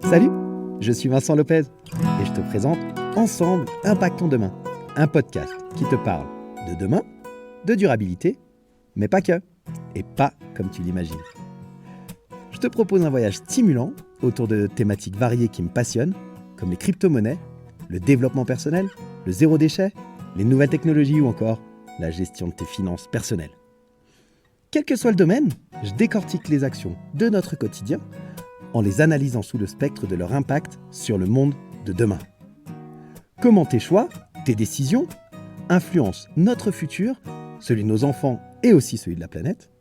Salut, je suis Vincent Lopez et je te présente Ensemble Impactons Demain, un podcast qui te parle de demain, de durabilité, mais pas que, et pas comme tu l'imagines. Je te propose un voyage stimulant autour de thématiques variées qui me passionnent, comme les crypto-monnaies, le développement personnel, le zéro déchet, les nouvelles technologies ou encore la gestion de tes finances personnelles. Quel que soit le domaine, je décortique les actions de notre quotidien en les analysant sous le spectre de leur impact sur le monde de demain. Comment tes choix, tes décisions, influencent notre futur, celui de nos enfants et aussi celui de la planète?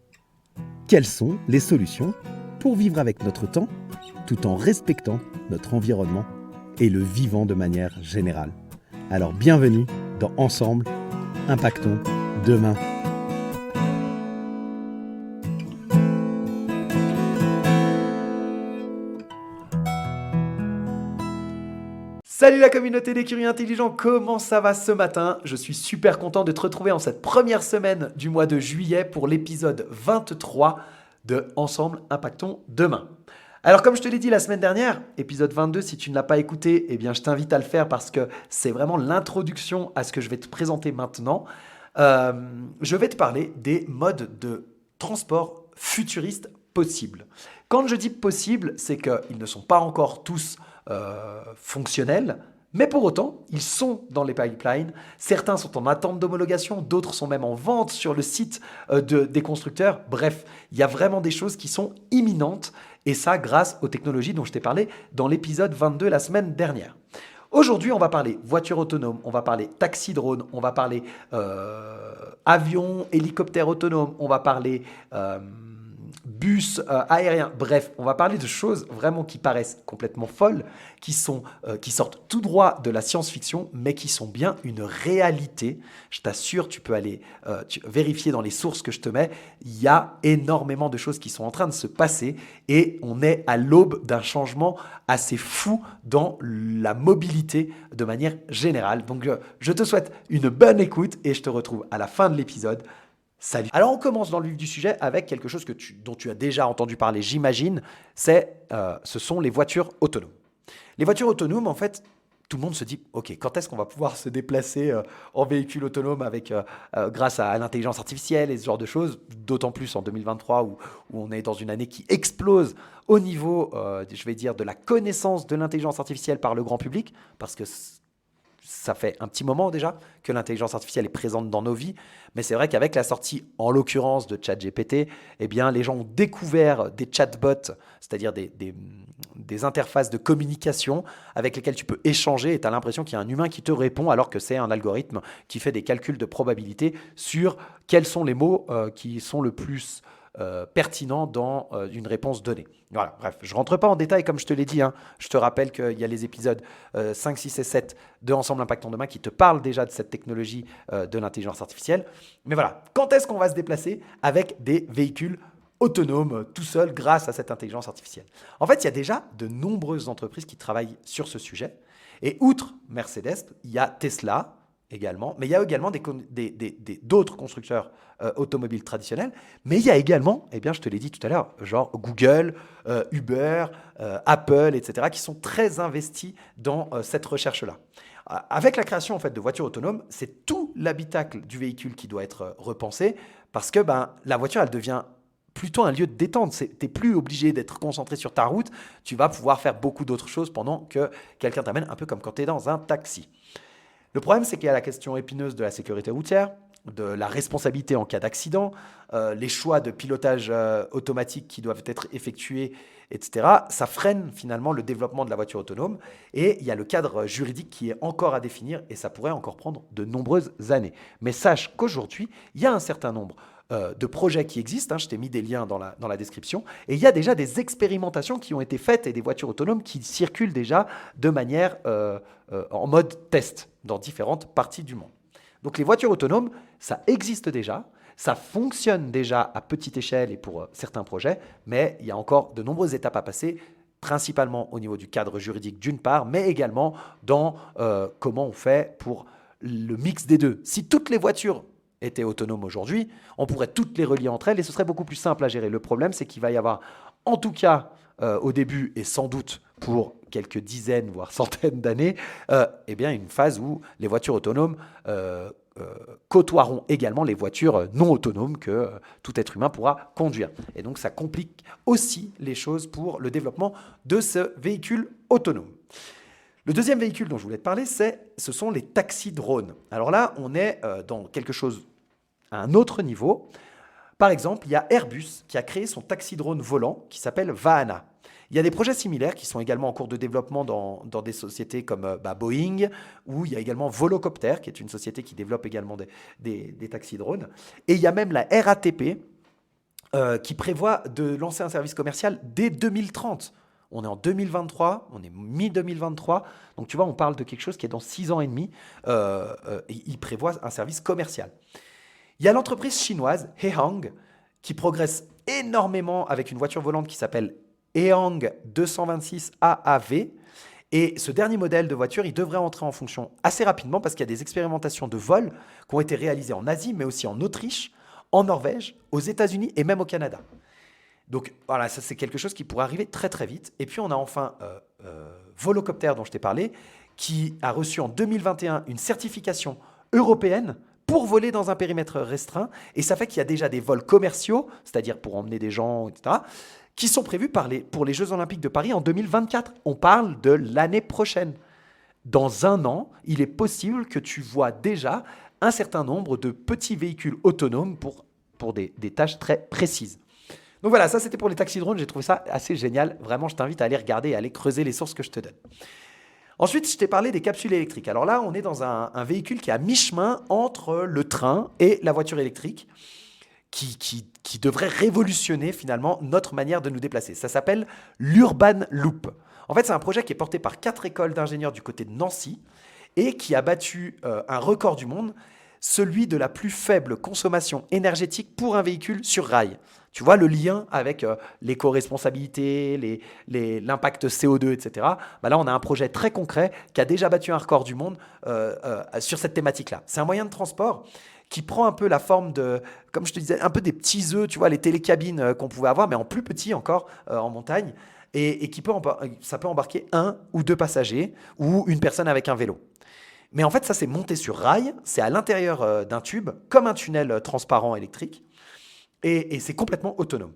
Quelles sont les solutions pour vivre avec notre temps, tout en respectant notre environnement et le vivant de manière générale? Alors bienvenue dans Ensemble, Impactons Demain. Salut la communauté des curieux intelligents, comment ça va ce matin? Je suis super content de te retrouver en cette première semaine du mois de juillet pour l'épisode 23 de Ensemble Impactons Demain. Alors comme je te l'ai dit la semaine dernière, épisode 22, si tu ne l'as pas écouté, eh bien je t'invite à le faire parce que c'est vraiment l'introduction à ce que je vais te présenter maintenant. Je vais te parler des modes de transport futuristes possibles. Quand je dis possibles, c'est qu'ils ne sont pas encore tous fonctionnels, mais pour autant, ils sont dans les pipelines. Certains sont en attente d'homologation, d'autres sont même en vente sur le site des constructeurs. Bref, il y a vraiment des choses qui sont imminentes, et ça grâce aux technologies dont je t'ai parlé dans l'épisode 22 la semaine dernière. Aujourd'hui, on va parler voiture autonome, on va parler taxi drone, on va parler avion, hélicoptère autonome, on va parler bus aérien. Bref, on va parler de choses vraiment qui paraissent complètement folles, qui sortent tout droit de la science-fiction, mais qui sont bien une réalité. Je t'assure, tu peux aller vérifier dans les sources que je te mets. Il y a énormément de choses qui sont en train de se passer et on est à l'aube d'un changement assez fou dans la mobilité de manière générale. Donc, je te souhaite une bonne écoute et je te retrouve à la fin de l'épisode. Salut. Alors on commence dans le vif du sujet avec quelque chose dont tu as déjà entendu parler, j'imagine, ce sont les voitures autonomes. Les voitures autonomes, en fait, tout le monde se dit, ok, quand est-ce qu'on va pouvoir se déplacer en véhicule autonome grâce à l'intelligence artificielle et ce genre de choses, d'autant plus en 2023 où on est dans une année qui explose au niveau, je vais dire, de la connaissance de l'intelligence artificielle par le grand public, parce que ça fait un petit moment déjà que l'intelligence artificielle est présente dans nos vies, mais c'est vrai qu'avec la sortie, en l'occurrence, de ChatGPT, eh bien, les gens ont découvert des chatbots, c'est-à-dire des interfaces de communication avec lesquelles tu peux échanger et tu as l'impression qu'il y a un humain qui te répond alors que c'est un algorithme qui fait des calculs de probabilité sur quels sont les mots qui sont le plus pertinent dans une réponse donnée. Voilà, bref, je ne rentre pas en détail comme je te l'ai dit. Je te rappelle qu'il y a les épisodes 5, 6 et 7 de Ensemble Impactons Demain qui te parlent déjà de cette technologie de l'intelligence artificielle. Mais voilà, quand est-ce qu'on va se déplacer avec des véhicules autonomes tout seuls grâce à cette intelligence artificielle? En fait, il y a déjà de nombreuses entreprises qui travaillent sur ce sujet. Et outre Mercedes, il y a Tesla également, mais il y a également d'autres constructeurs automobiles traditionnels, mais il y a également, eh bien, je te l'ai dit tout à l'heure, genre Google, Uber, Apple, etc., qui sont très investis dans cette recherche-là. Avec la création en fait, de voitures autonomes, c'est tout l'habitacle du véhicule qui doit être repensé, parce que la voiture, elle devient plutôt un lieu de détente. Tu n'es plus obligé d'être concentré sur ta route, tu vas pouvoir faire beaucoup d'autres choses pendant que quelqu'un t'amène, un peu comme quand tu es dans un taxi. Le problème, c'est qu'il y a la question épineuse de la sécurité routière, de la responsabilité en cas d'accident, les choix de pilotage automatique qui doivent être effectués, etc. Ça freine finalement le développement de la voiture autonome et il y a le cadre juridique qui est encore à définir et ça pourrait encore prendre de nombreuses années. Mais sache qu'aujourd'hui, il y a un certain nombre de projets qui existent, je t'ai mis des liens dans la description, et il y a déjà des expérimentations qui ont été faites et des voitures autonomes qui circulent déjà de manière en mode test dans différentes parties du monde. Donc les voitures autonomes, ça existe déjà, ça fonctionne déjà à petite échelle et pour certains projets, mais il y a encore de nombreuses étapes à passer, principalement au niveau du cadre juridique d'une part, mais également dans comment on fait pour le mix des deux. Si toutes les voitures étaient autonomes aujourd'hui, on pourrait toutes les relier entre elles et ce serait beaucoup plus simple à gérer. Le problème, c'est qu'il va y avoir, en tout cas au début et sans doute pour quelques dizaines, voire centaines d'années, eh bien une phase où les voitures autonomes côtoieront également les voitures non autonomes que tout être humain pourra conduire. Et donc ça complique aussi les choses pour le développement de ce véhicule autonome. Le deuxième véhicule dont je voulais te parler, ce sont les taxis-drones. Alors là, on est dans quelque chose à un autre niveau. Par exemple, il y a Airbus qui a créé son taxi-drone volant qui s'appelle Vahana. Il y a des projets similaires qui sont également en cours de développement dans des sociétés comme Boeing, ou il y a également Volocopter, qui est une société qui développe également des taxis-drones. Et il y a même la RATP qui prévoit de lancer un service commercial dès 2030. On est en 2023, on est mi-2023, donc tu vois, on parle de quelque chose qui est dans 6 ans et demi. Il prévoit un service commercial. Il y a l'entreprise chinoise Hehang qui progresse énormément avec une voiture volante qui s'appelle Ehang 226 AAV. Et ce dernier modèle de voiture, il devrait entrer en fonction assez rapidement parce qu'il y a des expérimentations de vol qui ont été réalisées en Asie, mais aussi en Autriche, en Norvège, aux États-Unis et même au Canada. Donc voilà, ça c'est quelque chose qui pourrait arriver très très vite. Et puis on a enfin Volocopter dont je t'ai parlé, qui a reçu en 2021 une certification européenne pour voler dans un périmètre restreint. Et ça fait qu'il y a déjà des vols commerciaux, c'est-à-dire pour emmener des gens, etc., qui sont prévus pour les Jeux Olympiques de Paris en 2024. On parle de l'année prochaine. Dans un an, il est possible que tu vois déjà un certain nombre de petits véhicules autonomes pour des tâches très précises. Donc voilà, ça c'était pour les taxis-drones, j'ai trouvé ça assez génial. Vraiment, je t'invite à aller regarder, à aller creuser les sources que je te donne. Ensuite, je t'ai parlé des capsules électriques. Alors là, on est dans un véhicule qui est à mi-chemin entre le train et la voiture électrique, qui devrait révolutionner finalement notre manière de nous déplacer. Ça s'appelle l'Urban Loop. En fait, c'est un projet qui est porté par 4 écoles d'ingénieurs du côté de Nancy et qui a battu un record du monde, celui de la plus faible consommation énergétique pour un véhicule sur rail. Tu vois le lien avec l'éco-responsabilité, l'impact CO2, etc. Bah là, on a un projet très concret qui a déjà battu un record du monde sur cette thématique-là. C'est un moyen de transport qui prend un peu la forme de, comme je te disais, un peu des petits œufs, tu vois, les télécabines qu'on pouvait avoir, mais en plus petit encore, en montagne, et ça peut embarquer 1 ou 2 passagers ou une personne avec un vélo. Mais en fait, ça, c'est monté sur rail, c'est à l'intérieur d'un tube, comme un tunnel transparent électrique, et c'est complètement autonome.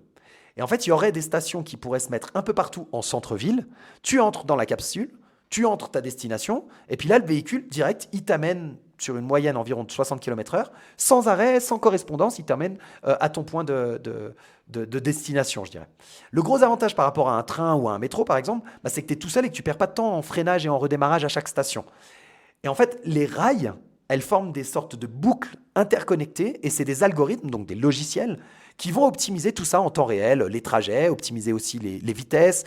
Et en fait, il y aurait des stations qui pourraient se mettre un peu partout en centre-ville. Tu entres dans la capsule, tu entres ta destination, et puis là, le véhicule, direct, il t'amène sur une moyenne environ de 60 km/h, sans arrêt, sans correspondance, il t'amène à ton point de destination, je dirais. Le gros avantage par rapport à un train ou à un métro, par exemple, bah, c'est que tu es tout seul et que tu ne perds pas de temps en freinage et en redémarrage à chaque station. Et en fait, les rails, elles forment des sortes de boucles interconnectées et c'est des algorithmes, donc des logiciels, qui vont optimiser tout ça en temps réel, les trajets, optimiser aussi les vitesses,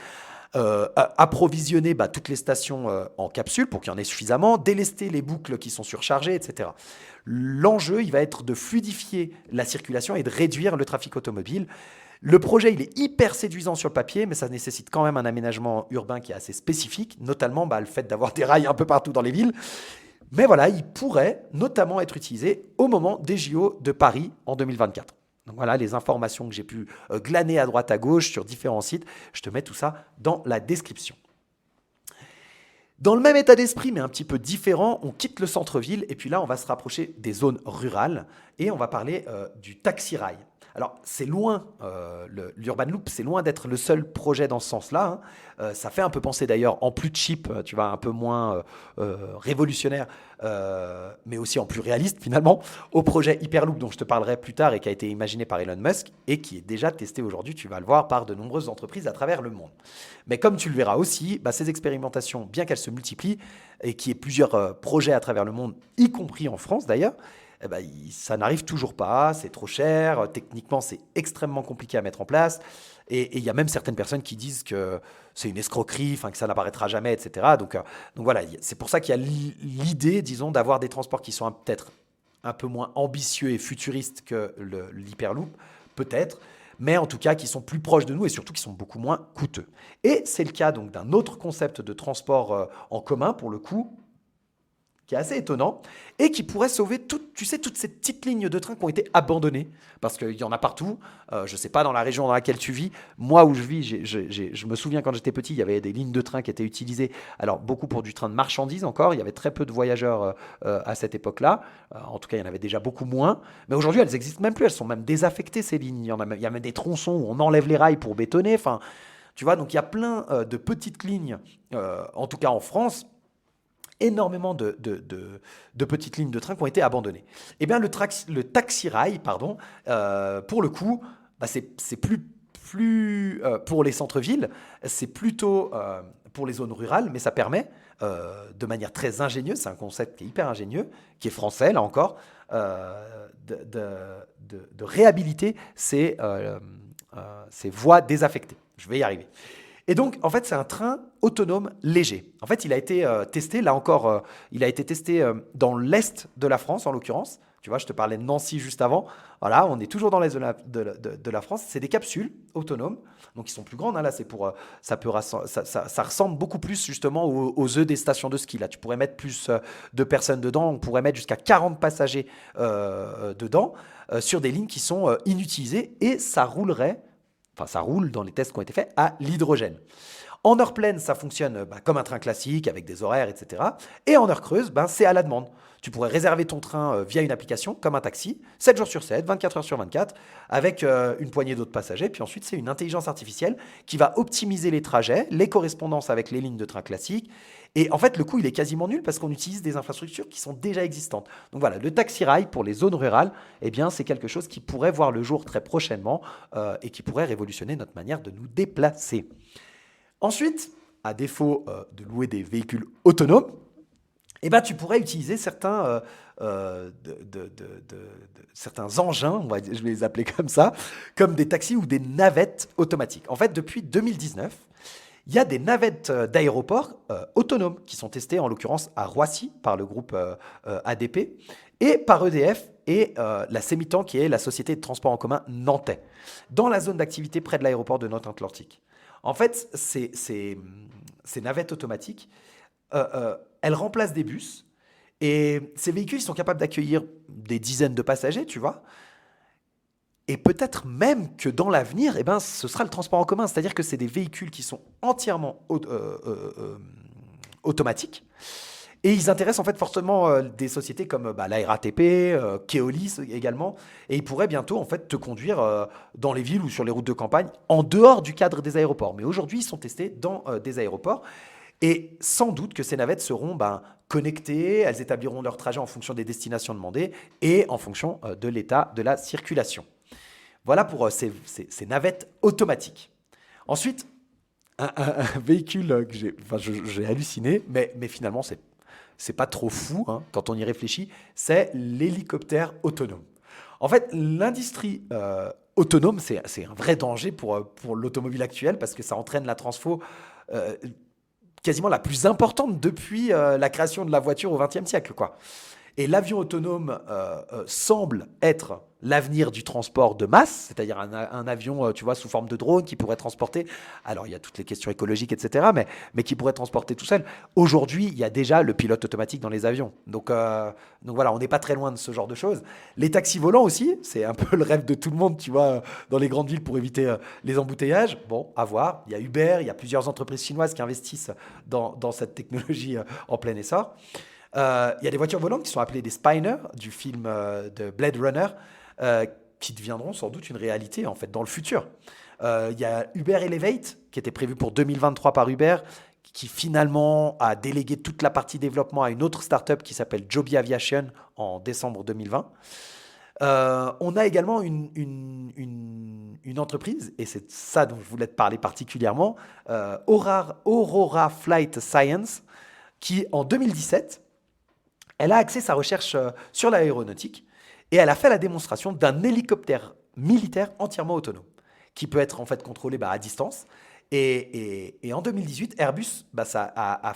approvisionner toutes les stations en capsules pour qu'il y en ait suffisamment, délester les boucles qui sont surchargées, etc. L'enjeu, il va être de fluidifier la circulation et de réduire le trafic automobile. Le projet, il est hyper séduisant sur le papier, mais ça nécessite quand même un aménagement urbain qui est assez spécifique, notamment le fait d'avoir des rails un peu partout dans les villes. Mais voilà, il pourrait notamment être utilisé au moment des JO de Paris en 2024. Donc voilà les informations que j'ai pu glaner à droite à gauche sur différents sites. Je te mets tout ça dans la description. Dans le même état d'esprit, mais un petit peu différent, on quitte le centre-ville et puis là, on va se rapprocher des zones rurales et on va parler du taxi-rail. Alors, c'est loin, l'Urban Loop, c'est loin d'être le seul projet dans ce sens-là. Ça fait un peu penser d'ailleurs en plus cheap, tu vois, un peu moins révolutionnaire, mais aussi en plus réaliste finalement, au projet Hyperloop dont je te parlerai plus tard et qui a été imaginé par Elon Musk et qui est déjà testé aujourd'hui, tu vas le voir, par de nombreuses entreprises à travers le monde. Mais comme tu le verras aussi, ces expérimentations, bien qu'elles se multiplient et qu'il y ait plusieurs projets à travers le monde, y compris en France d'ailleurs, ça n'arrive toujours pas, c'est trop cher, techniquement c'est extrêmement compliqué à mettre en place et il y a même certaines personnes qui disent que c'est une escroquerie, que ça n'apparaîtra jamais, etc. Donc voilà, c'est pour ça qu'il y a l'idée, disons, d'avoir des transports qui sont peut-être un peu moins ambitieux et futuristes que l'Hyperloop, peut-être, mais en tout cas qui sont plus proches de nous et surtout qui sont beaucoup moins coûteux. Et c'est le cas donc d'un autre concept de transport en commun pour le coup, qui est assez étonnant et qui pourrait sauver tu sais, toutes ces petites lignes de train qui ont été abandonnées. Parce qu'il y en a partout. Je ne sais pas dans la région dans laquelle tu vis. Moi, où je vis, je me souviens quand j'étais petit, il y avait des lignes de train qui étaient utilisées. Alors, beaucoup pour du train de marchandises encore. Il y avait très peu de voyageurs à cette époque-là. En tout cas, il y en avait déjà beaucoup moins. Mais aujourd'hui, elles n'existent même plus. Elles sont même désaffectées, ces lignes. Il y a même des tronçons où on enlève les rails pour bétonner. Enfin, tu vois, donc il y a plein de petites lignes, en tout cas en France, énormément de petites lignes de train qui ont été abandonnées. Eh bien, le taxi-rail, pardon, pour le coup, bah, c'est plus pour les centres-villes, c'est plutôt pour les zones rurales, mais ça permet, de manière très ingénieuse, c'est un concept qui est hyper ingénieux, qui est français, là encore, de réhabiliter ces voies désaffectées. Je vais y arriver. Et donc, en fait, c'est un train autonome léger. En fait, il a été testé, là encore, il a été testé dans l'est de la France, en l'occurrence. Tu vois, je te parlais de Nancy juste avant. Voilà, on est toujours dans l'est de la France. C'est des capsules autonomes, donc ils sont plus grandes. Hein, là, c'est pour, ça ressemble beaucoup plus justement aux œufs des stations de ski. Là, tu pourrais mettre plus de personnes dedans. On pourrait mettre jusqu'à 40 passagers dedans sur des lignes qui sont inutilisées et ça roulerait. Enfin, ça roule dans les tests qui ont été faits à l'hydrogène. En heure pleine, ça fonctionne comme un train classique avec des horaires, etc. Et en heure creuse, c'est à la demande. Tu pourrais réserver ton train via une application comme un taxi, 7 jours sur 7, 24 heures sur 24, avec une poignée d'autres passagers. Puis ensuite, c'est une intelligence artificielle qui va optimiser les trajets, les correspondances avec les lignes de train classiques. Et en fait, le coût, il est quasiment nul parce qu'on utilise des infrastructures qui sont déjà existantes. Donc voilà, le taxi-rail pour les zones rurales, eh bien, c'est quelque chose qui pourrait voir le jour très prochainement et qui pourrait révolutionner notre manière de nous déplacer. Ensuite, à défaut de louer des véhicules autonomes, eh ben, tu pourrais utiliser certains engins, je vais les appeler comme ça, comme des taxis ou des navettes automatiques. En fait, depuis 2019, il y a des navettes d'aéroport autonomes qui sont testées, en l'occurrence à Roissy, par le groupe ADP, et par EDF et la Semitan, qui est la société de transport en commun nantais, dans la zone d'activité près de l'aéroport de Nantes-Atlantique. En fait, ces navettes automatiques, elles remplacent des bus, et ces véhicules sont capables d'accueillir des dizaines de passagers, tu vois. Et peut-être même que dans l'avenir, eh ben, ce sera le transport en commun. C'est-à-dire que c'est des véhicules qui sont entièrement automatiques. Et ils intéressent en fait fortement des sociétés comme la RATP, Keolis également. Et ils pourraient bientôt en fait te conduire dans les villes ou sur les routes de campagne en dehors du cadre des aéroports. Mais aujourd'hui, ils sont testés dans des aéroports. Et sans doute que ces navettes seront connectées, elles établiront leur trajet en fonction des destinations demandées et en fonction de l'état de la circulation. Voilà pour ces navettes automatiques. Ensuite, un véhicule que j'ai halluciné, mais finalement, c'est pas trop fou hein, quand on y réfléchit, c'est l'hélicoptère autonome. En fait, l'industrie autonome, c'est un vrai danger pour l'automobile actuelle parce que ça entraîne la transfo quasiment la plus importante depuis la création de la voiture au XXe siècle, quoi. Et l'avion autonome semble être l'avenir du transport de masse, c'est-à-dire un avion, tu vois, sous forme de drone qui pourrait transporter. Alors, il y a toutes les questions écologiques, etc., mais qui pourrait transporter tout seul. Aujourd'hui, il y a déjà le pilote automatique dans les avions. Donc voilà, on n'est pas très loin de ce genre de choses. Les taxis volants aussi, c'est un peu le rêve de tout le monde, tu vois, dans les grandes villes pour éviter les embouteillages. Bon, à voir. Il y a Uber, il y a plusieurs entreprises chinoises qui investissent dans cette technologie en plein essor. Il y a des voitures volantes qui sont appelées des Spiner du film de Blade Runner qui deviendront sans doute une réalité en fait dans le futur. Il y a Uber Elevate qui était prévu pour 2023 par Uber qui finalement a délégué toute la partie développement à une autre startup qui s'appelle Joby Aviation en décembre 2020. On a également une entreprise, et c'est ça dont je voulais te parler particulièrement, Aurora Flight Science, qui en 2017 elle a axé sa recherche sur l'aéronautique et elle a fait la démonstration d'un hélicoptère militaire entièrement autonome qui peut être en fait contrôlé à distance. Et en 2018, Airbus a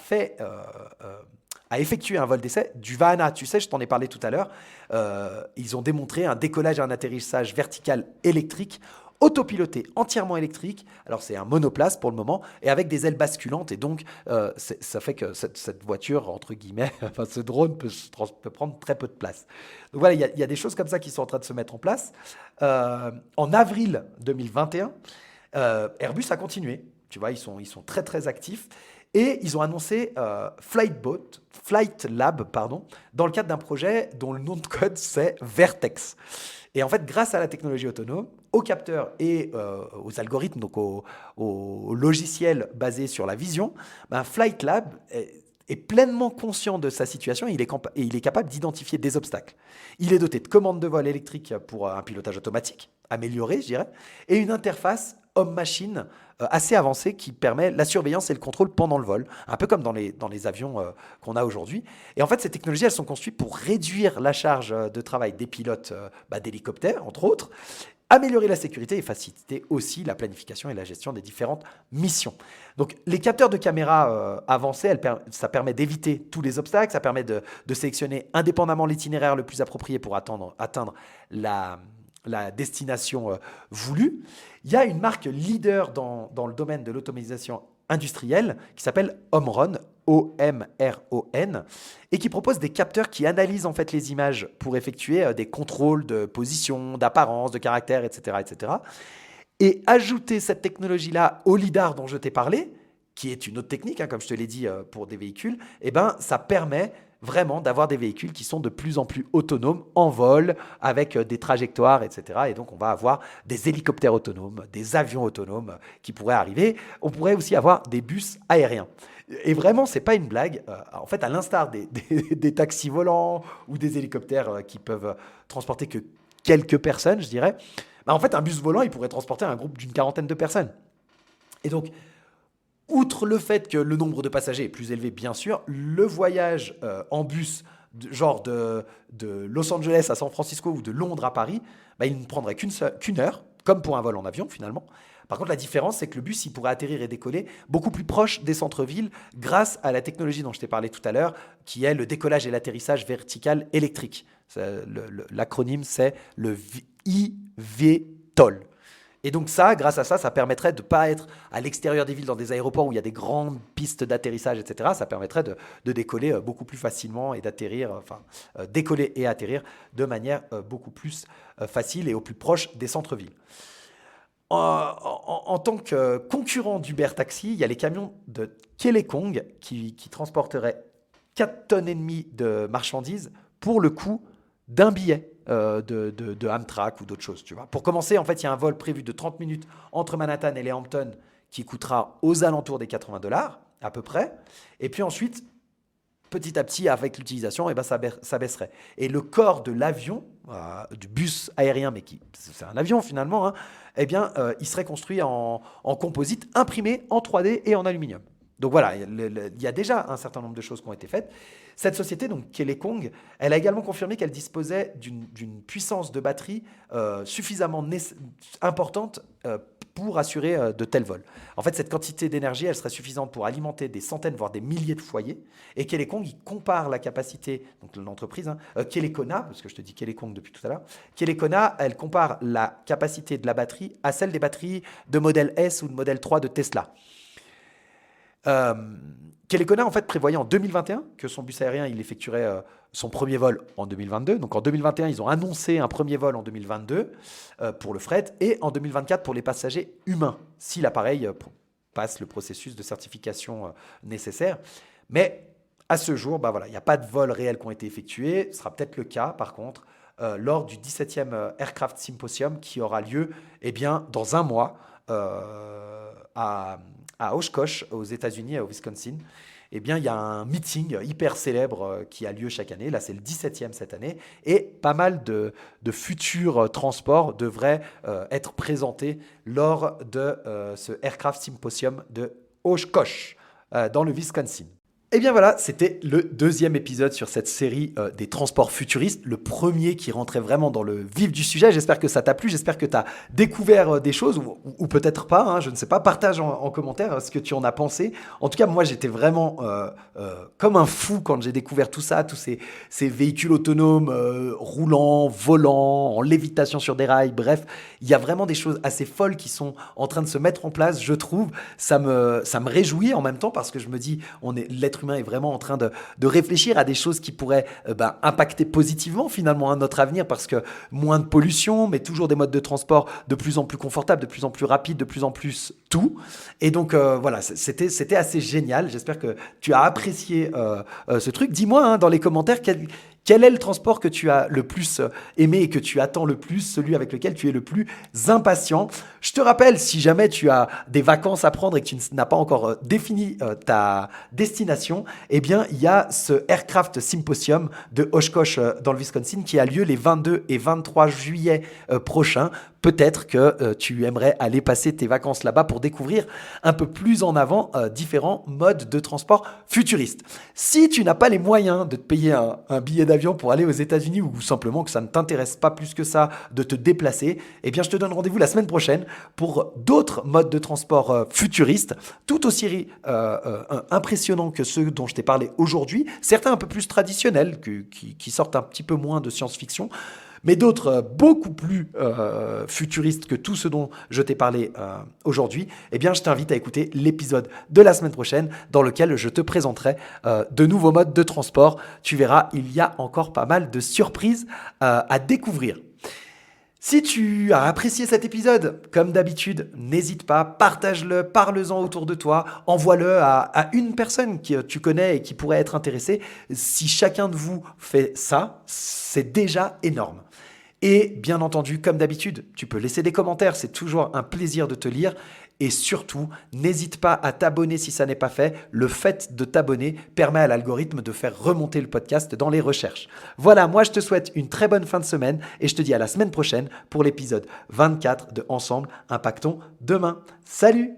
effectué un vol d'essai du Vahana. Tu sais, je t'en ai parlé tout à l'heure. Ils ont démontré un décollage et un atterrissage vertical électrique autopiloté, entièrement électrique. Alors c'est un monoplace pour le moment et avec des ailes basculantes et donc ça fait que cette voiture, entre guillemets, enfin ce drone peut prendre très peu de place. Donc voilà, il y a des choses comme ça qui sont en train de se mettre en place. En avril 2021, Airbus a continué. Tu vois, ils sont très très actifs. Et ils ont annoncé Flight Lab, pardon, dans le cadre d'un projet dont le nom de code c'est Vertex. Et en fait, grâce à la technologie autonome, aux capteurs et aux algorithmes, donc aux logiciels basés sur la vision, ben Flight Lab est pleinement conscient de sa situation et il est capable d'identifier des obstacles. Il est doté de commandes de vol électriques pour un pilotage automatique, amélioré, je dirais, et une interface homme-machine assez avancée qui permet la surveillance et le contrôle pendant le vol, un peu comme dans les avions qu'on a aujourd'hui. Et en fait, ces technologies, elles sont conçues pour réduire la charge de travail des pilotes d'hélicoptères, entre autres, améliorer la sécurité et faciliter aussi la planification et la gestion des différentes missions. Donc les capteurs de caméra avancés, ça permet d'éviter tous les obstacles, ça permet de sélectionner indépendamment l'itinéraire le plus approprié pour atteindre la destination voulue. Il y a une marque leader dans le domaine de l'automatisation industrielle qui s'appelle Omron, Omron, et qui propose des capteurs qui analysent en fait les images pour effectuer des contrôles de position, d'apparence, de caractère, etc., etc. Et ajouter cette technologie-là au lidar dont je t'ai parlé, qui est une autre technique, comme je te l'ai dit pour des véhicules, eh ben, ça permet vraiment d'avoir des véhicules qui sont de plus en plus autonomes en vol, avec des trajectoires, etc. Et donc, on va avoir des hélicoptères autonomes, des avions autonomes qui pourraient arriver. On pourrait aussi avoir des bus aériens. Et vraiment, c'est pas une blague. En fait, à l'instar des taxis volants ou des hélicoptères qui peuvent transporter que quelques personnes, je dirais, bah, en fait, un bus volant, il pourrait transporter un groupe d'une quarantaine de personnes. Et donc, outre le fait que le nombre de passagers est plus élevé, bien sûr, le voyage en bus, genre de Los Angeles à San Francisco ou de Londres à Paris, bah, il ne prendrait qu'une heure, comme pour un vol en avion finalement. Par contre, la différence, c'est que le bus, il pourrait atterrir et décoller beaucoup plus proche des centres-villes grâce à la technologie dont je t'ai parlé tout à l'heure, qui est le décollage et l'atterrissage vertical électrique. L'acronyme, c'est le eVTOL. Et donc ça, grâce à ça, ça permettrait de ne pas être à l'extérieur des villes, dans des aéroports où il y a des grandes pistes d'atterrissage, etc. Ça permettrait de décoller beaucoup plus facilement et d'atterrir, décoller et atterrir de manière beaucoup plus facile et au plus proche des centres-villes. En tant que concurrent d'Uber Taxi, il y a les camions de Kelekong qui transporteraient 4 tonnes et demie de marchandises pour le coût d'un billet de Amtrak ou d'autres choses. Tu vois. Pour commencer, en fait, il y a un vol prévu de 30 minutes entre Manhattan et les Hamptons qui coûtera aux alentours des $80 à peu près. Et puis ensuite, petit à petit, avec l'utilisation, eh ben, ça baisserait. Et le corps de l'avion, du bus aérien, mais c'est un avion finalement, hein, eh bien, il serait construit en composite imprimé en 3D et en aluminium. Donc voilà, il y a déjà un certain nombre de choses qui ont été faites. Cette société, donc Kelekong, elle a également confirmé qu'elle disposait d'une puissance de batterie suffisamment importante pour assurer de tels vols. En fait, cette quantité d'énergie, elle serait suffisante pour alimenter des centaines, voire des milliers de foyers. Et Kelekong, il compare la capacité, donc l'entreprise, Kelekona, parce que je te dis Kelekong depuis tout à l'heure, Kelekona, elle compare la capacité de la batterie à celle des batteries de modèle S ou de modèle 3 de Tesla. Kelekona en fait prévoyait en 2021 que son bus aérien il effectuerait son premier vol en 2022. Donc en 2021 ils ont annoncé un premier vol en 2022 pour le fret et en 2024 pour les passagers humains si l'appareil passe le processus de certification nécessaire. Mais à ce jour, bah voilà, il n'y a pas de vols réels qui ont été effectués. Ce sera peut-être le cas par contre lors du 17e Aircraft Symposium qui aura lieu dans un mois à Oshkosh, aux États-Unis, au Wisconsin. Il y a un meeting hyper célèbre qui a lieu chaque année. Là, c'est le 17e cette année. Et pas mal de futurs transports devraient être présentés lors de ce Aircraft Symposium de Oshkosh, dans le Wisconsin. Et bien voilà, c'était le deuxième épisode sur cette série des transports futuristes, le premier qui rentrait vraiment dans le vif du sujet. J'espère que ça t'a plu, j'espère que tu as découvert des choses, ou peut-être pas, hein, je ne sais pas. Partage en commentaire ce que tu en as pensé. En tout cas, moi j'étais vraiment comme un fou quand j'ai découvert tout ça, tous ces véhicules autonomes roulants, volants, en lévitation sur des rails, bref. Il y a vraiment des choses assez folles qui sont en train de se mettre en place, je trouve. Ça me réjouit en même temps parce que je me dis, l'être humain est vraiment en train de réfléchir à des choses qui pourraient impacter positivement finalement notre avenir, parce que moins de pollution, mais toujours des modes de transport de plus en plus confortables, de plus en plus rapides, de plus en plus tout. Et donc voilà, c'était assez génial. J'espère que tu as apprécié ce truc. Dis-moi dans les commentaires quel est le transport que tu as le plus aimé et que tu attends le plus, celui avec lequel tu es le plus impatient. Je te rappelle, si jamais tu as des vacances à prendre et que tu n'as pas encore défini ta destination, eh bien, il y a ce Aircraft Symposium de Oshkosh dans le Wisconsin qui a lieu les 22 et 23 juillet prochains. Peut-être que tu aimerais aller passer tes vacances là-bas pour découvrir un peu plus en avant différents modes de transport futuristes. Si tu n'as pas les moyens de te payer un billet d'avion pour aller aux États-Unis, ou simplement que ça ne t'intéresse pas plus que ça de te déplacer, eh bien je te donne rendez-vous la semaine prochaine pour d'autres modes de transport futuristes, tout aussi impressionnants que ceux dont je t'ai parlé aujourd'hui, certains un peu plus traditionnels, qui sortent un petit peu moins de science-fiction, mais d'autres beaucoup plus futuristes que tout ce dont je t'ai parlé aujourd'hui. Eh bien, je t'invite à écouter l'épisode de la semaine prochaine dans lequel je te présenterai de nouveaux modes de transport. Tu verras, il y a encore pas mal de surprises à découvrir. Si tu as apprécié cet épisode, comme d'habitude, n'hésite pas, partage-le, parle-en autour de toi, envoie-le à une personne que tu connais et qui pourrait être intéressée. Si chacun de vous fait ça, c'est déjà énorme. Et bien entendu, comme d'habitude, tu peux laisser des commentaires, c'est toujours un plaisir de te lire. Et surtout, n'hésite pas à t'abonner si ça n'est pas fait. Le fait de t'abonner permet à l'algorithme de faire remonter le podcast dans les recherches. Voilà, moi je te souhaite une très bonne fin de semaine et je te dis à la semaine prochaine pour l'épisode 24 de Ensemble, Impactons demain. Salut!